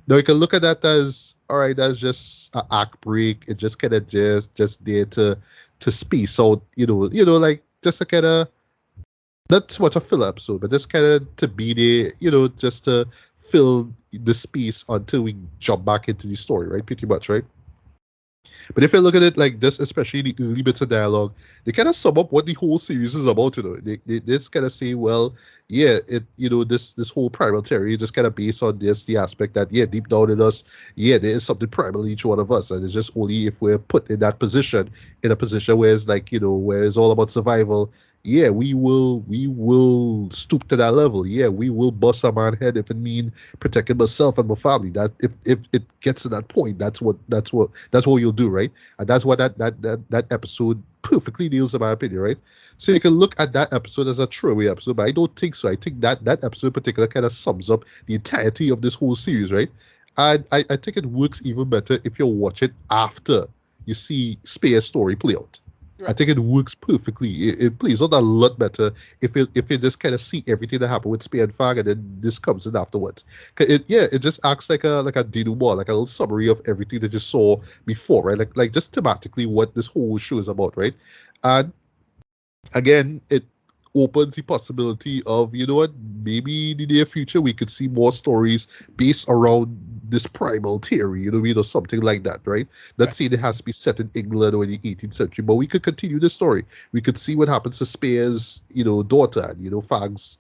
Now you can look at that as all right, that's just an act break. It just kind of just there to space out, like just a kind of not so much a filler episode, but just kind of to be there, just to fill the space until we jump back into the story, right? Pretty much, right? But if you look at it like this, especially the early bits of dialogue, they kind of sum up what the whole series is about. They just kind of say, well, yeah, this whole primal theory is just kind of based on the aspect that deep down in us, there is something primal in each one of us, and it's just only if we're put in that position, in a position where it's like where it's all about survival. Yeah, we will stoop to that level. Yeah, we will bust a man head if it mean protecting myself and my family. That if it gets to that point, that's what you'll do, right? And that's what that episode perfectly deals, in my opinion, right? So you can look at that episode as a throwaway episode, but I don't think so. I think that episode in particular kind of sums up the entirety of this whole series, right? And I think it works even better if you watch it after you see Spear's story play out. I Right. think it works perfectly. It plays out a lot better if you just kind of see everything that happened with Spear and Fag, and then this comes in afterwards. It just acts like a denouement, like a little summary of everything that you saw before, right? Like just thematically what this whole show is about, right? And again, it opens the possibility of, maybe in the near future we could see more stories based around this primal theory, or something like that, right? Not Right. saying it has to be set in England or in the 18th century, but we could continue the story. We could see what happens to Spear's, daughter and, Fag's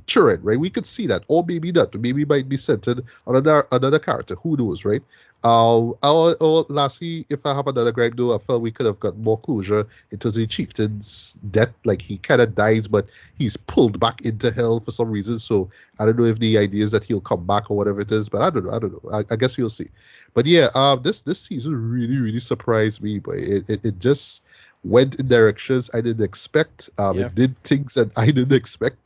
children, right? We could see that, or maybe not. Maybe it might be centered on another character. Who knows, right? Lastly, if I have another gripe though, I felt we could have got more closure into the chieftain's death. Like he kind of dies, but he's pulled back into hell for some reason. So I don't know if the idea is that he'll come back or whatever it is, but I don't know. I guess we'll see. But yeah, this season really really surprised me, but it just went in directions I didn't expect. Yeah. It did things that I didn't expect.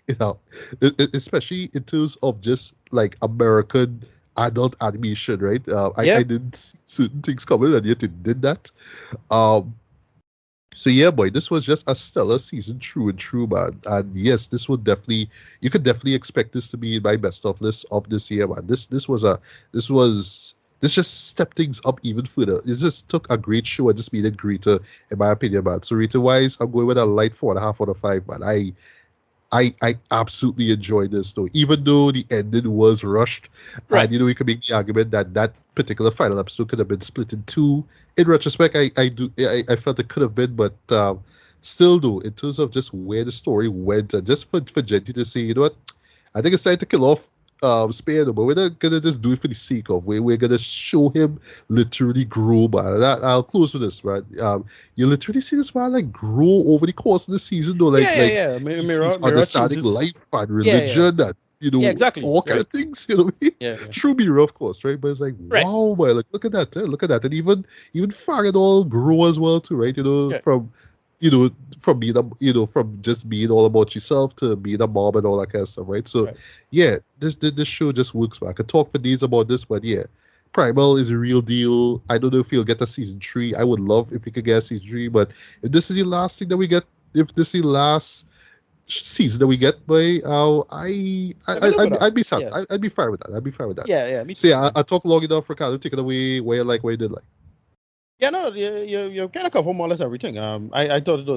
Especially in terms of just like American adult animation, right? Yeah. I didn't see certain things coming, and yet it did that. Um, so yeah, boy, this was just a stellar season, true and true, man. And yes, you could definitely expect this to be my best of list of this year, man. This was this just stepped things up even further. It just took a great show and just made it greater, in my opinion, man. So rating wise, I'm going with a light 4.5 out of 5, man. I absolutely enjoyed this though, even though the ending was rushed, Right. and you can make the argument that that particular final episode could have been split in two. In retrospect, I felt it could have been, but still though, in terms of just where the story went, and just for Genty to say, you know what, I think it's time to kill off Spear, but we're not gonna just do it for the sake of. We're gonna show him literally grow, man. And I'll close with this, man. You literally see this man like grow over the course of the season, though. Yeah, yeah, Like yeah. he's Mirror understanding changes. life and Yeah, yeah, religion and yeah. Exactly. all kind Right. of things. You know what I mean? Yeah, yeah. True mirror, of course, right? But it's like Right. wow, man. Like look at that, look at that, and even Fang and all grow as well too, right? Yeah. From being from just being all about yourself to being a mom and all that kind of stuff, right? So Right. yeah, this show just works, man. I could talk for days about this, but yeah, Primal is a real deal. I don't know if you'll get a season 3. I would love if we could get a season 3, but if this is the last thing that we get, if this is the last season that we get, by I'd be sad. Yeah. I'd be fine with that. I'd be fine with that. Yeah, yeah. Me So too. yeah, I talked long enough. Ricardo, take it away. Where you like, where you did like. Yeah, no, you kind of cover more or less everything. I thought it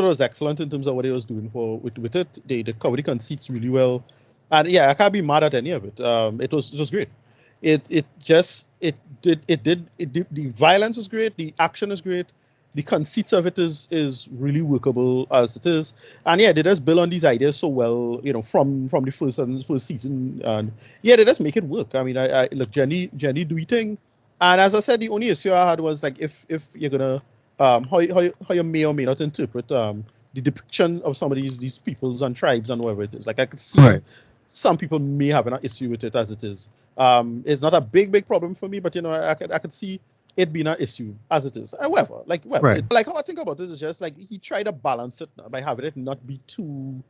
was excellent in terms of what it was doing with it. They covered the conceits really well, and yeah, I can't be mad at any of it. It was great. The violence was great. The action is great. The conceits of it is really workable as it is, and yeah, they just build on these ideas so well. From the first season, and yeah, they just make it work. I mean, I look Jenny do it thing. And as I said, the only issue I had was like if you're gonna how you may or may not interpret the depiction of some of these peoples and tribes and whatever it is. Like I could see Right. some people may have an issue with it as it is. It's not a big problem for me, but I could see it being an issue as it is. However, Right. like how I think about this is just like he tried to balance it by having it not be too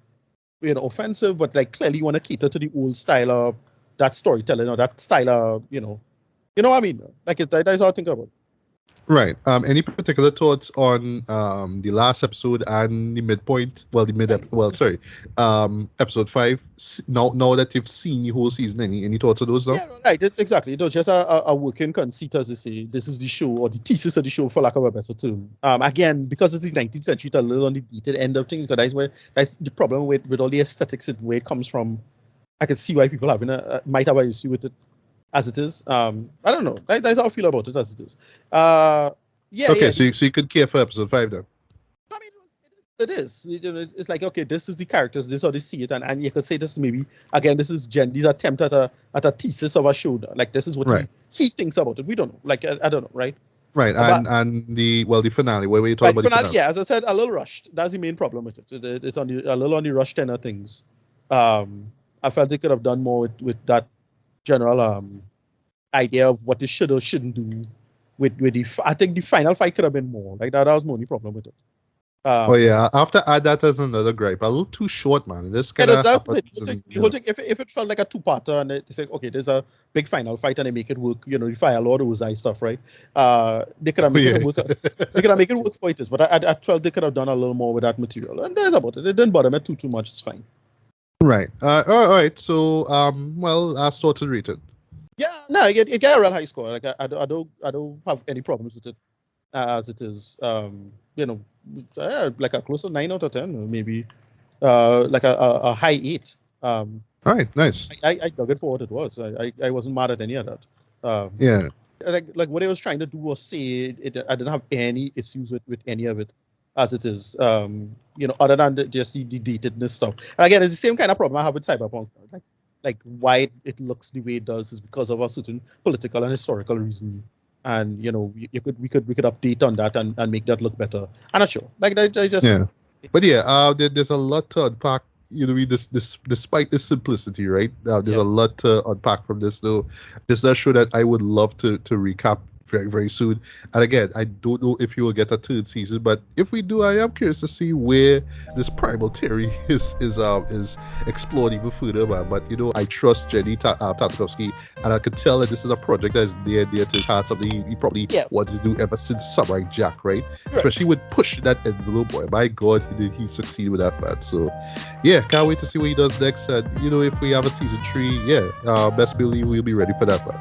offensive, but like clearly you want to cater to the old style of that storytelling or that style of You know what I mean? Like that's all I think about. Right. Any particular thoughts on the last episode and the midpoint? Well, episode 5. Now that you've seen the whole season, any thoughts on those now? Yeah, right. Exactly. It was just a working conceit, as they say. This is the show, or the thesis of the show, for lack of a better term. Again, because it's the 19th century, it's a little on the dated end of things. Because that's the problem with all the aesthetics, where it comes from. I can see why people might have an issue with it as it is. I don't know. That's how I feel about it as it is. Yeah. Okay, Yeah. so you could care for episode 5 then. I mean, it is. It's like, okay, this is the characters, this is how they see it, and you could say this maybe again. This is these attempt at a thesis of a show. Like this is what he thinks about it. We don't know. Like I don't know, right? Right, and the finale. Where were you talking about the finale? Yeah, as I said, a little rushed. That's the main problem with it. It's a little on the rush end of things. I felt they could have done more with that general idea of what they should or shouldn't do. I think the final fight could have been more. Like that was my only problem with it. After add that as another gripe, a little too short, man. This kind of the whole thing. If it felt like a two-parter and it's like, okay, there's a big final fight and they make it work, the fire lord Ozai stuff, right? They could have made it work. They could have made it work for it is, but I felt they could have done a little more with that material, and there's about it. It didn't bother me too much. It's fine. Right. All right. So, as thoughts and rated. Yeah, no, it got a real high score. Like I don't have any problems with it as it is. Like a close to 9 out of 10, or maybe like a high 8. All right, nice. I dug it for what it was. I wasn't mad at any of that. Yeah. Like what I was trying to do was say I didn't have any issues with any of it as it is. Other than just the datedness stuff. And again, it's the same kind of problem I have with Cyberpunk. Like why it looks the way it does is because of a certain political and historical reason. And we could update on that and make that look better. I'm not sure. Like I just But yeah, there's a lot to unpack. Despite the simplicity, right? There's a lot to unpack from this. Though this does show that I would love to recap very, very soon. And again, I don't know if you will get a third season, but if we do, I am curious to see where this Primal theory is explored even further. But I trust Jenny Tartakovsky, and I could tell that this is a project that is near to his heart. Something he probably wanted to do ever since Samurai Jack, right? Especially with pushing that envelope, boy. My God, he succeeded with that, man. So yeah, can't wait to see what he does next. And if we have a season 3, best believe we'll be ready for that, man.